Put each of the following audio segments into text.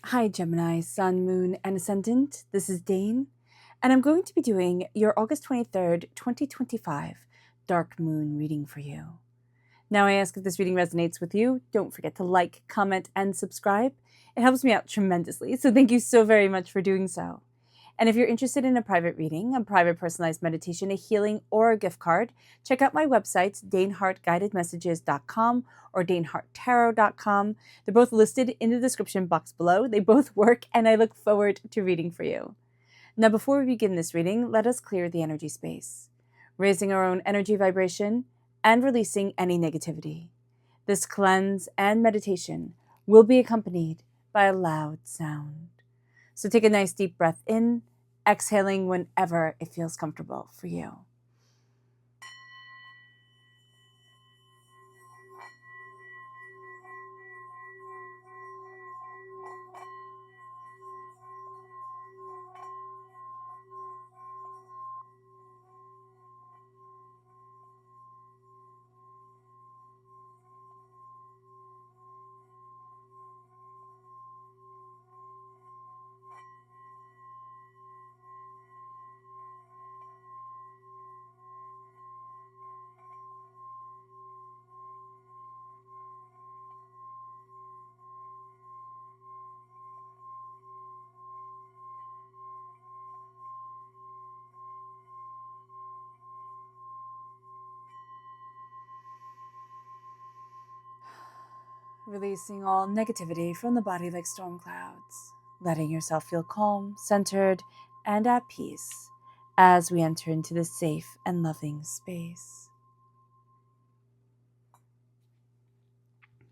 Hi, Gemini, Sun, Moon, and Ascendant. This is Dane, and I'm going to be doing your August 23rd, 2025 Dark Moon reading for you. Now, I ask if this reading resonates with you, don't forget to like, comment, and subscribe. It helps me out tremendously, so thank you so very much for doing so. And if you're interested in a private reading, a private personalized meditation, a healing, or a gift card, check out my websites, danehartguidedmessages.com or daneharttarot.com. They're both listed in the description box below. They both work, and I look forward to reading for you. Now, before we begin this reading, let us clear the energy space, raising our own energy vibration and releasing any negativity. This cleanse and meditation will be accompanied by a loud sound. So take a nice deep breath in, exhaling whenever it feels comfortable for you. Releasing all negativity from the body like storm clouds, letting yourself feel calm, centered, and at peace as we enter into this safe and loving space.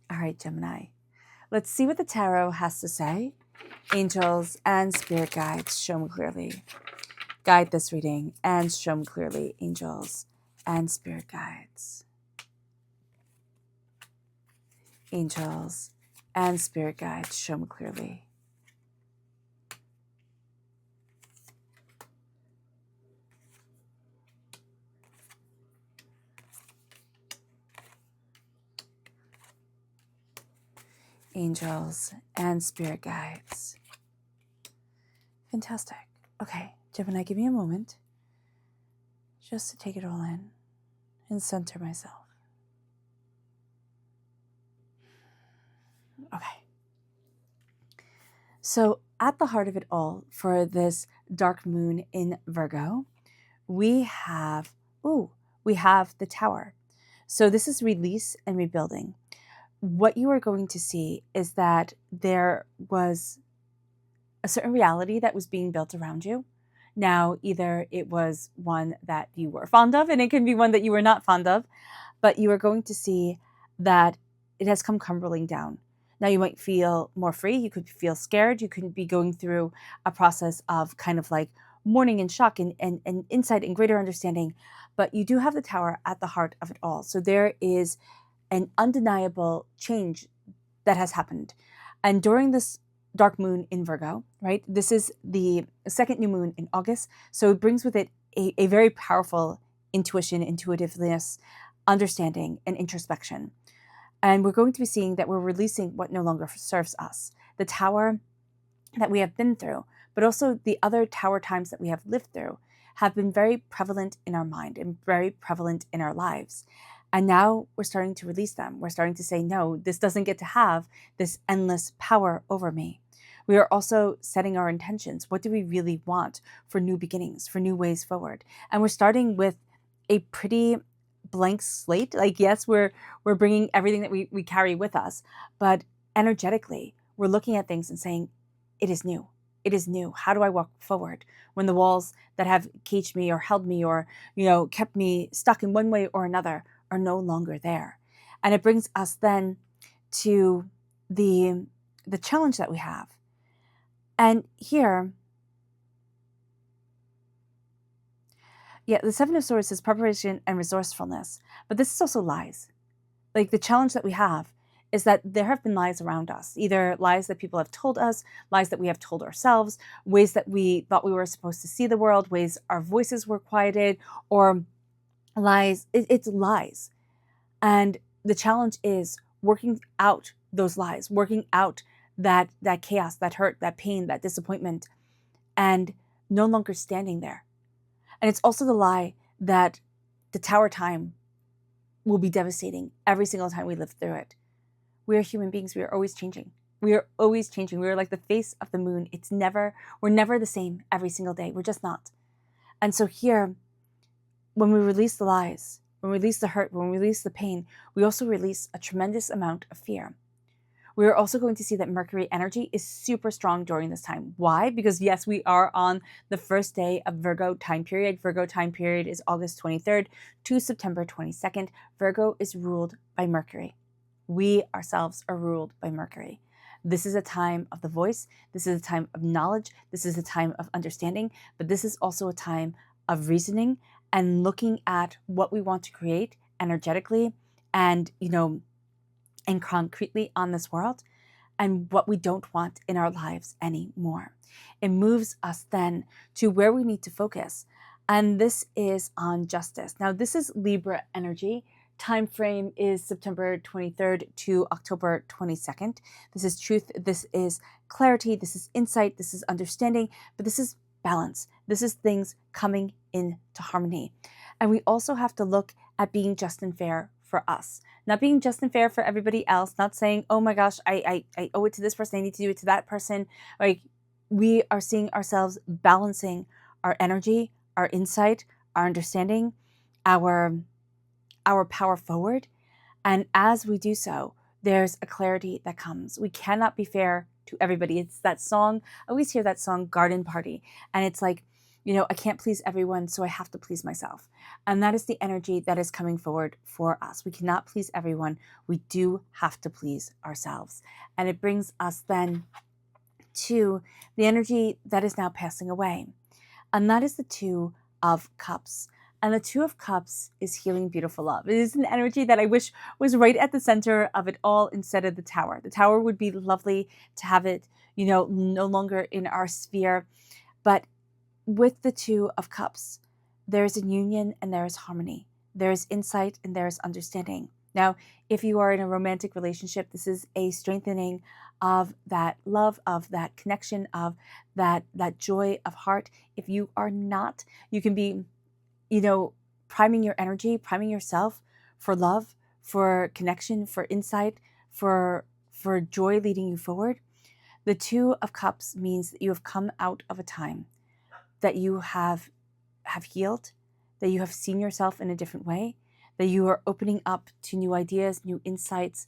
All right, Gemini, let's see what the tarot has to say. Angels and spirit guides, show me clearly. Guide this reading and show me clearly, angels and spirit guides. Angels and spirit guides, show me clearly. Angels and spirit guides. Fantastic. Okay, Gemini, give me a moment just to take it all in and center myself. Okay. So at the heart of it all, for this dark moon in Virgo, we have the Tower. So this is release and rebuilding. What you are going to see is that there was a certain reality that was being built around you. Now, either it was one that you were fond of, and it can be one that you were not fond of, but you are going to see that it has come crumbling down. Now, you might feel more free. You could feel scared. You could be going through a process of kind of like mourning and shock and insight and greater understanding. But you do have the Tower at the heart of it all. So there is an undeniable change that has happened. And during this dark moon in Virgo, right? This is the second new moon in August. So it brings with it a very powerful intuition, intuitiveness, understanding, and introspection. And we're going to be seeing that we're releasing what no longer serves us. The Tower that we have been through, but also the other Tower times that we have lived through, have been very prevalent in our mind and very prevalent in our lives. And now we're starting to release them. We're starting to say, no, this doesn't get to have this endless power over me. We are also setting our intentions. What do we really want for new beginnings, for new ways forward? And we're starting with a pretty blank slate. Like, yes, we're bringing everything that we carry with us, but energetically, we're looking at things and saying, it is new. It is new. How do I walk forward when the walls that have caged me or held me or, kept me stuck in one way or another are no longer there? And it brings us then to the challenge that we have. And here, the Seven of Swords is preparation and resourcefulness, but this is also lies. Like, the challenge that we have is that there have been lies around us, either lies that people have told us, lies that we have told ourselves, ways that we thought we were supposed to see the world, ways our voices were quieted, or lies. It's lies. And the challenge is working out those lies, working out that chaos, that hurt, that pain, that disappointment, and no longer standing there. And it's also the lie that the tower time will be devastating every single time we live through it. We are human beings. We are always changing. We are always changing. We are like the face of the moon. We're never the same every single day. We're just not. And so here, when we release the lies, when we release the hurt, when we release the pain, we also release a tremendous amount of fear. We are also going to see that Mercury energy is super strong during this time. Why? Because yes, we are on the first day of Virgo time period. Virgo time period is August 23rd to September 22nd. Virgo is ruled by Mercury. We ourselves are ruled by Mercury. This is a time of the voice. This is a time of knowledge. This is a time of understanding. But this is also a time of reasoning and looking at what we want to create energetically and, and concretely on this world, and what we don't want in our lives anymore. It moves us then to where we need to focus. And this is on justice. Now, this is Libra energy. Time frame is September 23rd to October 22nd. This is truth. This is clarity. This is insight. This is understanding. But this is balance. This is things coming into harmony. And we also have to look at being just and fair for us. Not being just and fair for everybody else, not saying, oh my gosh, I owe it to this person, I need to do it to that person. Like, we are seeing ourselves balancing our energy, our insight, our understanding, our power forward. And as we do so, there's a clarity that comes. We cannot be fair to everybody. It's that song, I always hear that song, Garden Party. And it's like, I can't please everyone, so I have to please myself. And that is the energy that is coming forward for us. We cannot please everyone. We do have to please ourselves. And it brings us then to the energy that is now passing away. And that is the Two of Cups. And the Two of Cups is healing, beautiful love. It is an energy that I wish was right at the center of it all instead of the Tower. The Tower would be lovely to have it, no longer in our sphere. But with the Two of Cups, there's a union and there is harmony. There is insight and there is understanding. Now, if you are in a romantic relationship, this is a strengthening of that love, of that connection, of that joy of heart. If you are not, you can be, priming your energy, priming yourself for love, for connection, for insight, for joy leading you forward. The Two of Cups means that you have come out of a time that you have healed, that you have seen yourself in a different way, that you are opening up to new ideas, new insights,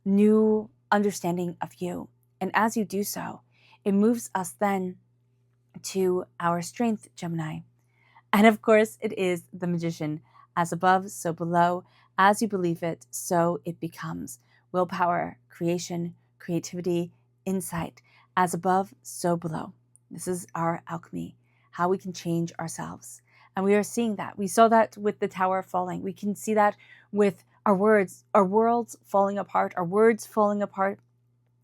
new understanding of you. And as you do so, it moves us then to our strength, Gemini. And of course, it is the Magician. As above, so below. As you believe it, so it becomes. Willpower, creation, creativity, insight. As above, so below. This is our alchemy, how we can change ourselves. And we are seeing that. We saw that with the Tower falling. We can see that with our words, our worlds falling apart, our words falling apart,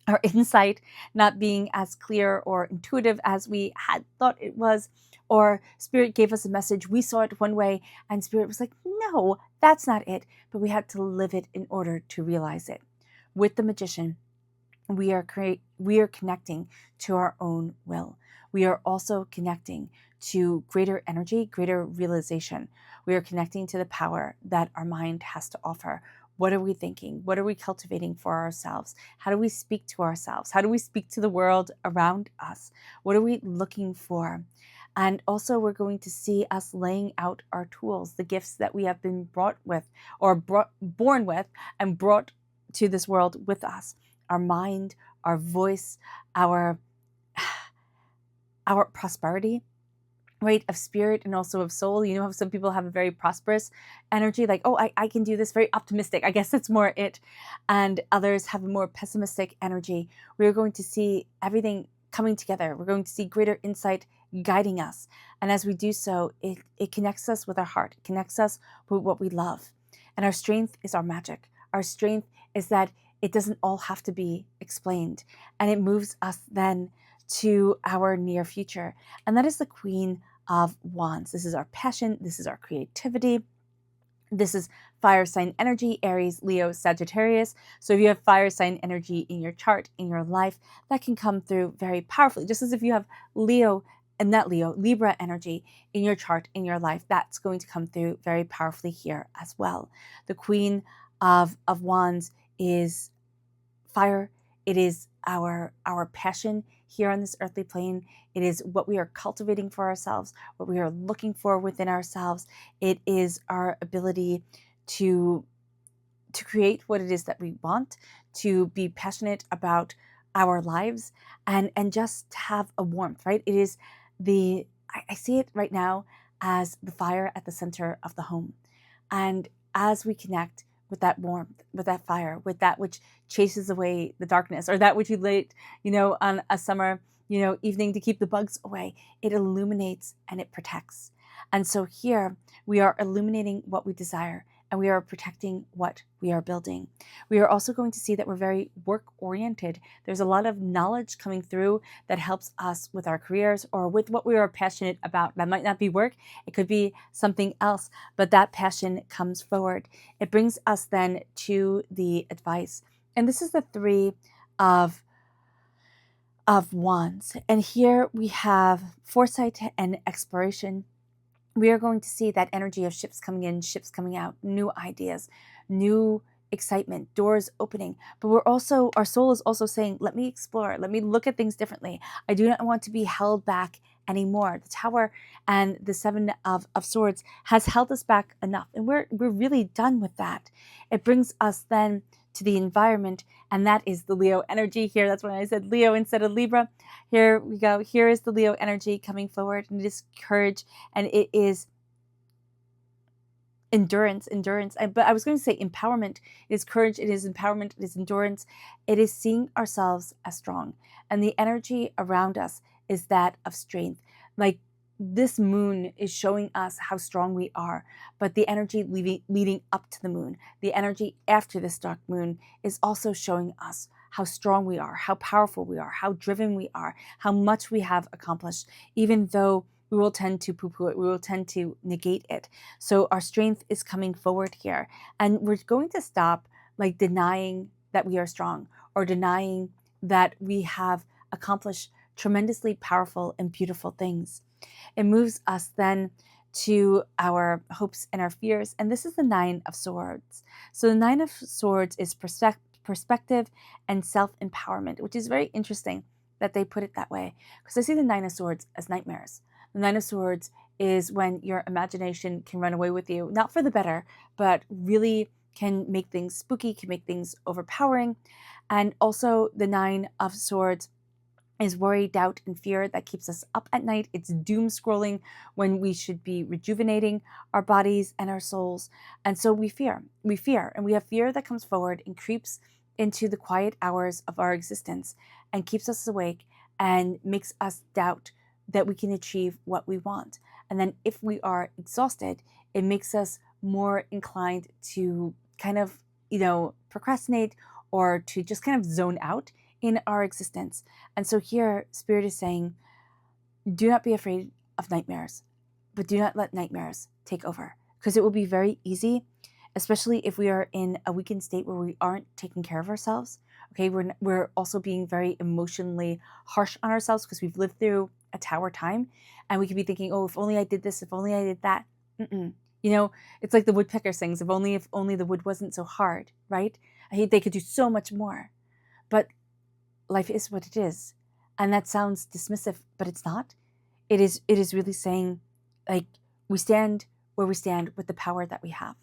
our insight not being as clear or intuitive as we had thought it was, or Spirit gave us a message. We saw it one way and Spirit was like, no, that's not it. But we had to live it in order to realize it. With the Magician, we are connecting to our own will. We are also connecting to greater energy, greater realization. We are connecting to the power that our mind has to offer. What are we thinking? What are we cultivating for ourselves? How do we speak to ourselves? How do we speak to the world around us? What are we looking for? And also we're going to see us laying out our tools, the gifts that we have been born with and brought to this world with us. Our mind, our voice, our prosperity, right, of spirit and also of soul. You know how some people have a very prosperous energy, like, oh, I can do this, very optimistic. I guess that's more it. And others have a more pessimistic energy. We're going to see everything coming together. We're going to see greater insight guiding us. And as we do so, it connects us with our heart. It connects us with what we love. And our strength is our magic. Our strength is that it doesn't all have to be explained. And it moves us then to our near future. And that is the Queen of Wands. This is our passion. This is our creativity. This is fire sign energy, Aries, Leo, Sagittarius. So if you have fire sign energy in your chart, in your life, that can come through very powerfully. Just as if you have Leo, and not Leo, Libra energy in your chart, in your life, that's going to come through very powerfully here as well. The Queen of Wands is fire. It is our passion here on this earthly plane. It is what we are cultivating for ourselves, what we are looking for within ourselves. It is our ability to create what it is that we want, to be passionate about our lives, and just have a warmth, right? It is I see it right now as the fire at the center of the home. And as we connect with that warmth, with that fire, with that which chases away the darkness, or that which you light, on a summer, evening to keep the bugs away, it illuminates and it protects. And so here we are illuminating what we desire, and we are protecting what we are building. We are also going to see that we're very work-oriented. There's a lot of knowledge coming through that helps us with our careers or with what we are passionate about. That might not be work, it could be something else, but that passion comes forward. It brings us then to the advice. And this is the Three of Wands. And here we have foresight and exploration. We are going to see that energy of ships coming in, ships coming out, new ideas, new excitement, doors opening. But our soul is also saying, let me explore, let me look at things differently. I do not want to be held back anymore. The Tower and the Seven of Swords has held us back enough, and we're really done with that. It brings us then to the environment, and that is the Leo energy here. That's why I said Leo instead of Libra. Here we go. Here is the Leo energy coming forward, and it is courage, and it is endurance. But I was going to say empowerment. It is courage, it is empowerment, it is endurance. It is seeing ourselves as strong. And the energy around us is that of strength. Like, this moon is showing us how strong we are, but the energy leading up to the moon, the energy after this dark moon, is also showing us how strong we are, how powerful we are, how driven we are, how much we have accomplished, even though we will tend to poo-poo it, we will tend to negate it. So our strength is coming forward here, and we're going to stop denying that we are strong, or denying that we have accomplished tremendously powerful and beautiful things. It moves us then to our hopes and our fears. And this is the Nine of Swords. So the Nine of Swords is perspective and self-empowerment, which is very interesting that they put it that way, because I see the Nine of Swords as nightmares. The Nine of Swords is when your imagination can run away with you, not for the better, but really can make things spooky, can make things overpowering. And also the Nine of Swords is worry, doubt, and fear that keeps us up at night. It's doom scrolling when we should be rejuvenating our bodies and our souls. And so we fear, and we have fear that comes forward and creeps into the quiet hours of our existence and keeps us awake and makes us doubt that we can achieve what we want. And then if we are exhausted, it makes us more inclined to kind of, procrastinate, or to just kind of zone out in our existence. And so here, Spirit is saying, do not be afraid of nightmares, but do not let nightmares take over, because it will be very easy, especially if we are in a weakened state where we aren't taking care of ourselves. Okay, we're also being very emotionally harsh on ourselves because we've lived through a tower time, and we could be thinking, oh, if only I did this, if only I did that. It's like the woodpecker sings, if only the wood wasn't so hard, right? I hate they could do so much more. But life is what it is. And that sounds dismissive, but it's not. It is really saying, we stand where we stand with the power that we have.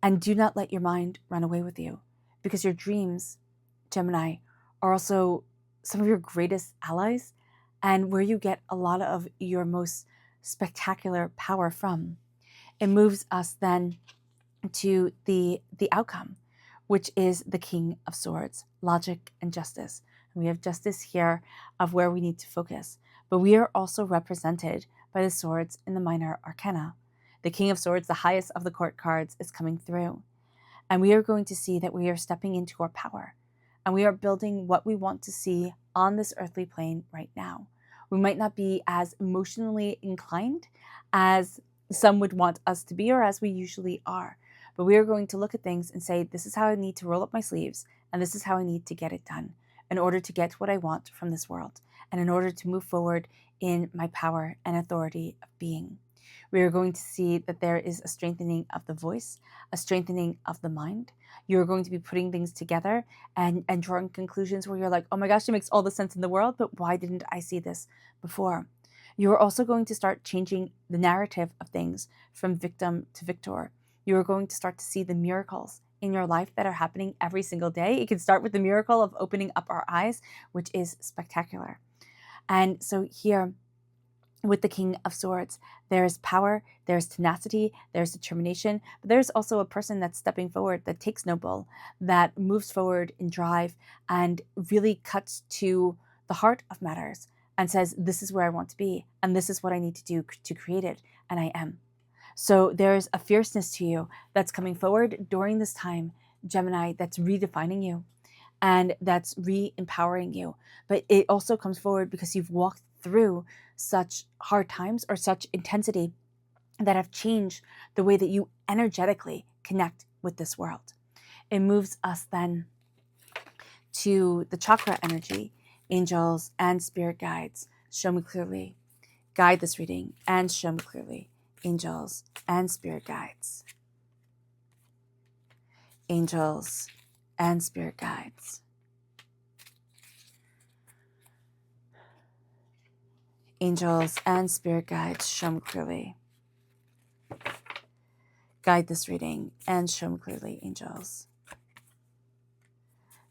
And do not let your mind run away with you, because your dreams, Gemini, are also some of your greatest allies, and where you get a lot of your most spectacular power from. It moves us then to the outcome, which is the King of Swords, logic and justice. And we have justice here of where we need to focus. But we are also represented by the swords in the minor arcana. The King of Swords, the highest of the court cards, is coming through. And we are going to see that we are stepping into our power. And we are building what we want to see on this earthly plane right now. We might not be as emotionally inclined as some would want us to be, or as we usually are. But we are going to look at things and say, this is how I need to roll up my sleeves, and this is how I need to get it done in order to get what I want from this world, and in order to move forward in my power and authority of being. We are going to see that there is a strengthening of the voice, a strengthening of the mind. You're going to be putting things together and drawing conclusions where you're like, oh my gosh, it makes all the sense in the world, but why didn't I see this before? You're also going to start changing the narrative of things from victim to victor. You're going to start to see the miracles in your life that are happening every single day. It can start with the miracle of opening up our eyes, which is spectacular. And so here, with the King of Swords, there's power, there's tenacity, there's determination, but there's also a person that's stepping forward, that takes no bull, that moves forward in drive and really cuts to the heart of matters and says, this is where I want to be, and this is what I need to do to create it, and I am. So there's a fierceness to you that's coming forward during this time, Gemini, that's redefining you and that's re-empowering you. But it also comes forward because you've walked through such hard times or such intensity that have changed the way that you energetically connect with this world. It moves us then to the chakra energy. Angels and spirit guides, show me clearly. Guide this reading and show me clearly. Angels and spirit guides. Angels and spirit guides. Angels and spirit guides, show me clearly. Guide this reading and show me clearly, angels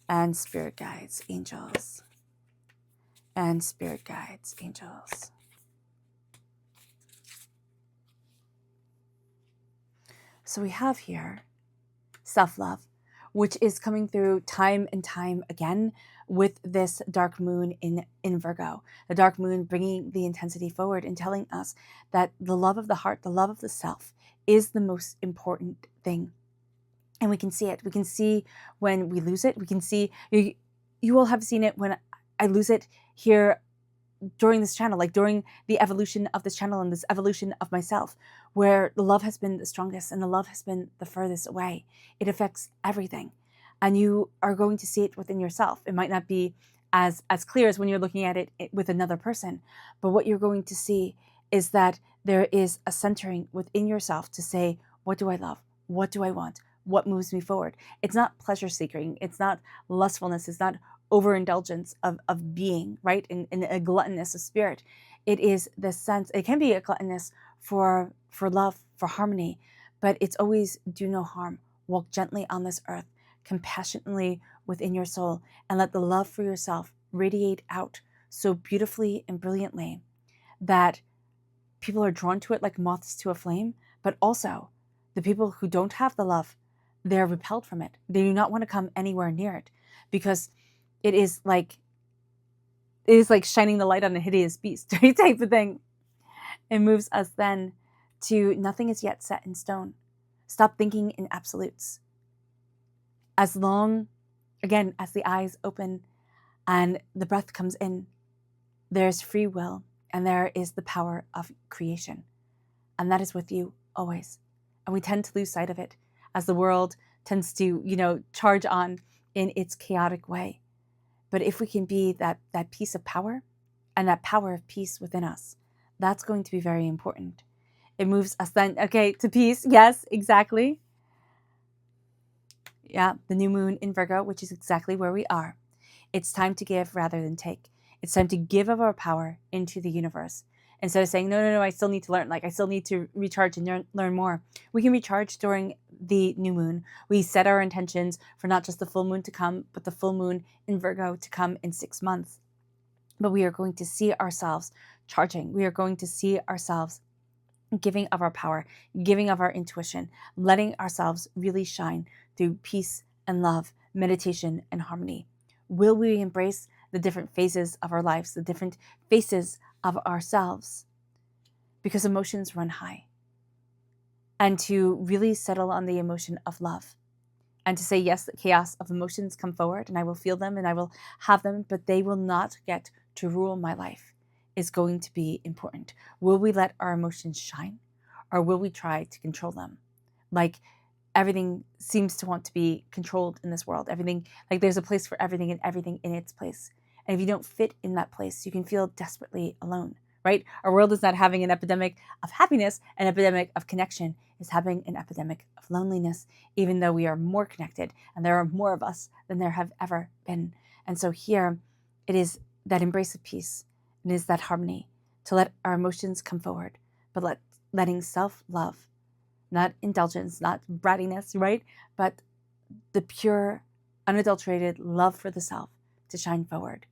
and spirit guides, angels and spirit guides, angels. So we have here self-love, which is coming through time and time again with this dark moon in Virgo. The dark moon bringing the intensity forward and telling us that the love of the heart, the love of the self, is the most important thing. And we can see it. We can see when we lose it. We can see, you will have seen it when I lose it here during this channel, like during the evolution of this channel and this evolution of myself, where the love has been the strongest and the love has been the furthest away. It affects everything. And you are going to see it within yourself. It might not be as clear as when you're looking at it with another person, but what you're going to see is that there is a centering within yourself to say, what do I love? What do I want? What moves me forward? It's not pleasure seeking. It's not lustfulness. It's not overindulgence of being, right? In a gluttonous of spirit. It is the sense, it can be a gluttonous for love, for harmony, but it's always do no harm. Walk gently on this earth, compassionately within your soul, and let the love for yourself radiate out so beautifully and brilliantly that people are drawn to it like moths to a flame, but also the people who don't have the love, they're repelled from it. They do not want to come anywhere near it because it is like shining the light on a hideous beast, right? Type of thing. It moves us then to nothing is yet set in stone. Stop thinking in absolutes. As long, again, as the eyes open and the breath comes in, there's free will and there is the power of creation. And that is with you always. And we tend to lose sight of it as the world tends to, charge on in its chaotic way. But if we can be that piece of power and that power of peace within us, that's going to be very important. It moves us then, to peace. Yes, exactly. Yeah, the new moon in Virgo, which is exactly where we are. It's time to give rather than take. It's time to give of our power into the universe. Instead of saying, no, I still need to learn. I still need to recharge and learn more. We can recharge during the new moon. We set our intentions for not just the full moon to come, but the full moon in Virgo to come in 6 months. But we are going to see ourselves charging. We are going to see ourselves giving of our power, giving of our intuition, letting ourselves really shine through peace and love, meditation and harmony. Will we embrace the different phases of our lives, the different faces of ourselves? Because emotions run high. And to really settle on the emotion of love. And to say, yes, the chaos of emotions come forward and I will feel them and I will have them, but they will not get to rule my life is going to be important. Will we let our emotions shine? or will we try to control them? Like everything seems to want to be controlled in this world. Everything, like there's a place for everything and everything in its place. And if you don't fit in that place, you can feel desperately alone, right? Our world is not having an epidemic of happiness, an epidemic of connection is having an epidemic of loneliness, even though we are more connected and there are more of us than there have ever been. And so here it is that embrace of peace. It is that harmony to let our emotions come forward, but letting self-love, not indulgence, not brattiness, right? But the pure, unadulterated love for the self to shine forward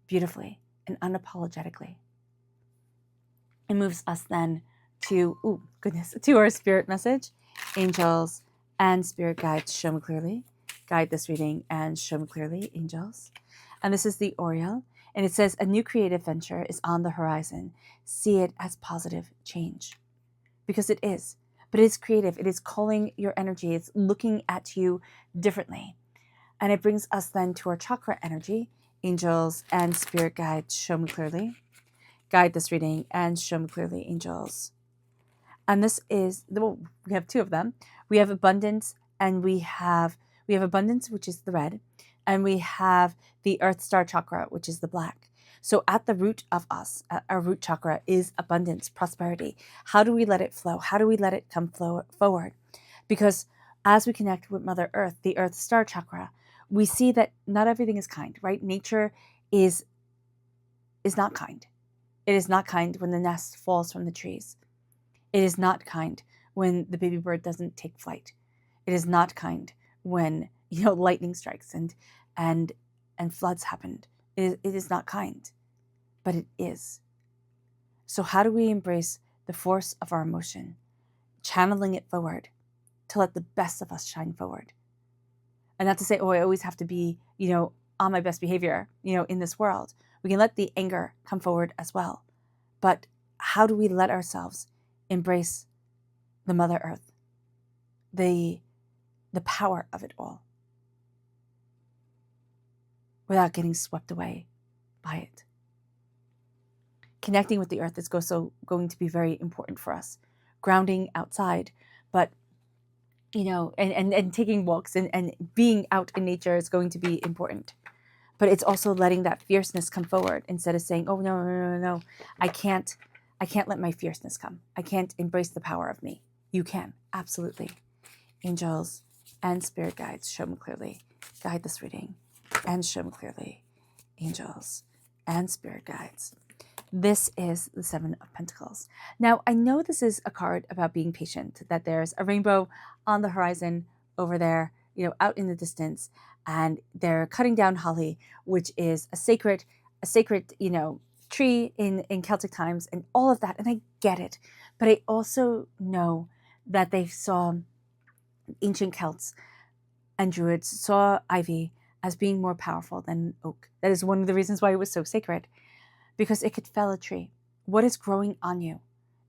beautifully and unapologetically. It moves us then to, to our spirit message. Angels and spirit guides, show me clearly. Guide this reading and show me clearly, angels. And this is the Oriole. And it says, a new creative venture is on the horizon. See it as positive change. Because it is. But it is creative. It is calling your energy. It's looking at you differently. And it brings us then to our chakra energy. Angels and spirit guides, show me clearly. Guide this reading and show me clearly, angels. And this is, well, we have two of them. We have abundance and we have abundance, which is the red, and we have the Earth Star chakra, which is the black. So at the root of us, our root chakra is abundance, prosperity. How do we let it flow? How do we let it come forward? Because as we connect with Mother Earth, the Earth Star chakra, we see that not everything is kind, right? Nature is not kind. It is not kind when the nest falls from the trees. It is not kind when the baby bird doesn't take flight. It is not kind when lightning strikes and floods happened. It is not kind, but it is. So how do we embrace the force of our emotion, channeling it forward to let the best of us shine forward? And not to say, oh, I always have to be, on my best behavior, in this world. We can let the anger come forward as well. But how do we let ourselves embrace the Mother Earth, the power of it all, without getting swept away by it? Connecting with the earth is also going to be very important for us. Grounding outside, but and taking walks and being out in nature is going to be important. But it's also letting that fierceness come forward instead of saying, oh, no, I can't let my fierceness come. I can't embrace the power of me. You can, absolutely. Angels and spirit guides, show me clearly. Guide this reading and show me clearly. Angels and spirit guides. This is the Seven of Pentacles. Now, I know this is a card about being patient, that there's a rainbow on the horizon over there, out in the distance, and they're cutting down holly, which is a sacred, tree in Celtic times and all of that. And I get it. But I also know that they saw, ancient Celts and Druids saw ivy as being more powerful than oak. That is one of the reasons why it was so sacred, because it could fell a tree. What is growing on you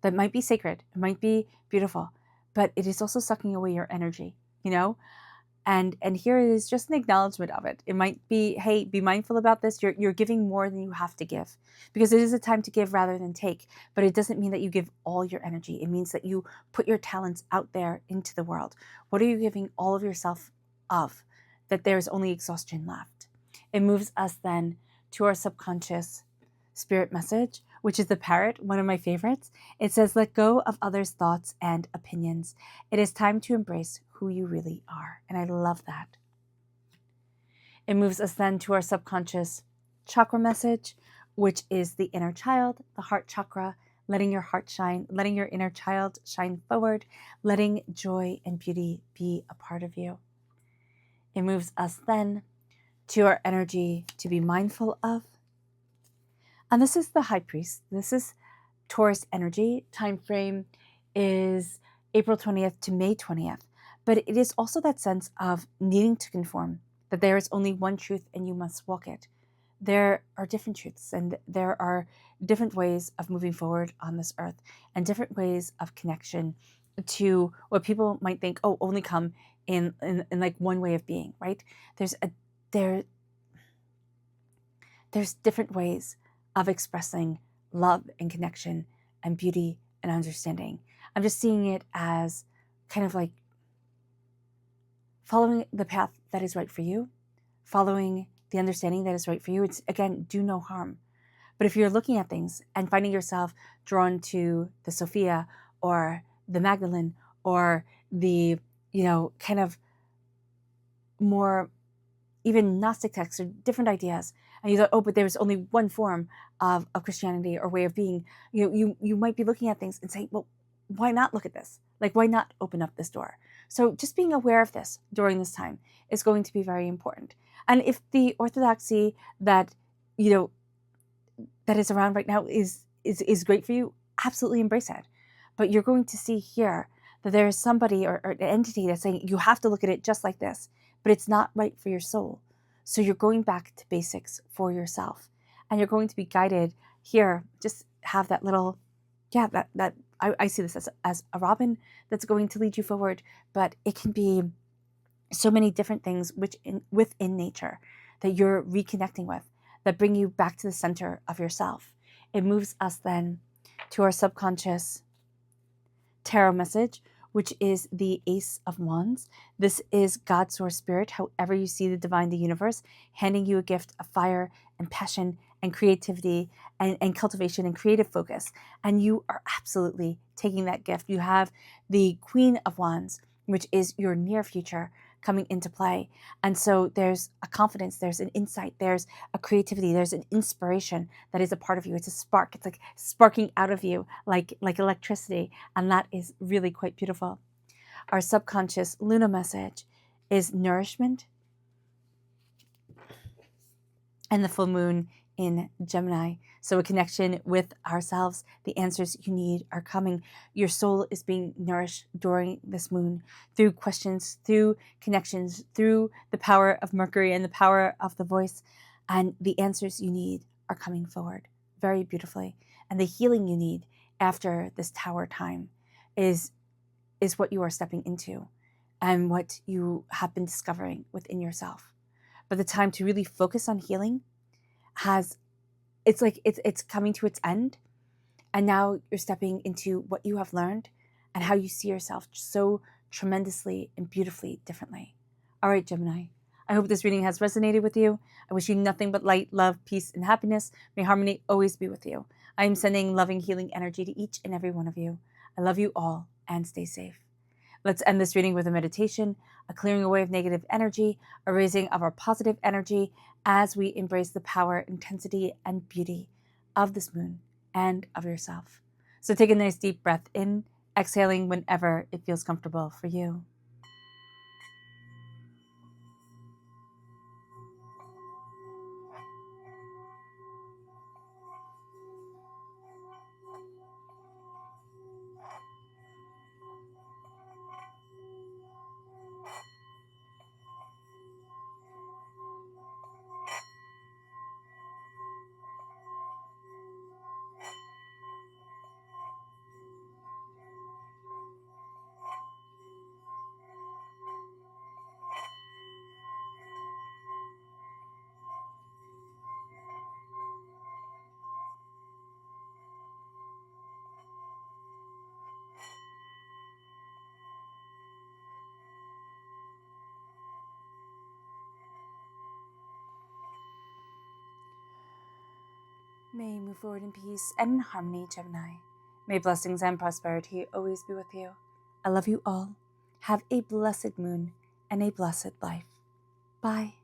that might be sacred, it might be beautiful, but it is also sucking away your energy, And here it is just an acknowledgement of it. It might be, hey, be mindful about this. You're giving more than you have to give, because it is a time to give rather than take. But it doesn't mean that you give all your energy. It means that you put your talents out there into the world. What are you giving all of yourself of, that there's only exhaustion left? It moves us then to our subconscious spirit message, which is the parrot, one of my favorites. It says, let go of others' thoughts and opinions. It is time to embrace who you really are. And I love that. It moves us then to our subconscious chakra message, which is the inner child, the heart chakra, letting your heart shine, letting your inner child shine forward, letting joy and beauty be a part of you. It moves us then to our energy to be mindful of. And this is the High Priest. This is Taurus energy. Time frame is April 20th to May 20th. But it is also that sense of needing to conform, that there is only one truth and you must walk it. There are different truths and there are different ways of moving forward on this earth and different ways of connection to what people might think, oh, only come in like one way of being, right? There's different ways of expressing love and connection and beauty and understanding. I'm just seeing it as kind of like following the path that is right for you, following the understanding that is right for you. It's, again, do no harm. But if you're looking at things and finding yourself drawn to the Sophia or the Magdalene or the, kind of more even Gnostic texts or different ideas, and you thought, oh, but there's only one form of Christianity or way of being, you might be looking at things and saying, well, why not look at this? Like, why not open up this door? So just being aware of this during this time is going to be very important. And if the orthodoxy that, that is around right now is great for you, absolutely embrace it. But you're going to see here that there is somebody or an entity that's saying you have to look at it just like this, but it's not right for your soul. So you're going back to basics for yourself, and you're going to be guided here. Just have that little, that I see this as a robin that's going to lead you forward, but it can be so many different things within nature that you're reconnecting with that bring you back to the center of yourself. It moves us then to our subconscious tarot message, which is the Ace of Wands. This is God's source spirit, however you see the divine, the universe, handing you a gift of fire and passion and creativity and cultivation and creative focus. And you are absolutely taking that gift. You have the Queen of Wands, which is your near future, coming into play. And so there's a confidence, there's an insight, there's a creativity, there's an inspiration that is a part of you. It's a spark. It's like sparking out of you like electricity. And that is really quite beautiful. Our subconscious Luna message is nourishment. And the full moon in Gemini. So a connection with ourselves. The answers you need are coming. Your soul is being nourished during this moon through questions, through connections, through the power of Mercury and the power of the voice. And the answers you need are coming forward very beautifully. And the healing you need after this tower time is what you are stepping into and what you have been discovering within yourself. But the time to really focus on healing it's coming to its end, and now you're stepping into what you have learned and how you see yourself so tremendously and beautifully differently. All right, Gemini, I hope this reading has resonated with you. I wish you nothing but light, love, peace, and happiness. May harmony always be with you. I am sending loving, healing energy to each and every one of you. I love you all, and stay safe. Let's end this reading with a meditation, a clearing away of negative energy, a raising of our positive energy as we embrace the power, intensity, and beauty of this moon and of yourself. So take a nice deep breath in, exhaling whenever it feels comfortable for you. May you move forward in peace and in harmony, Gemini. May blessings and prosperity always be with you. I love you all. Have a blessed moon and a blessed life. Bye.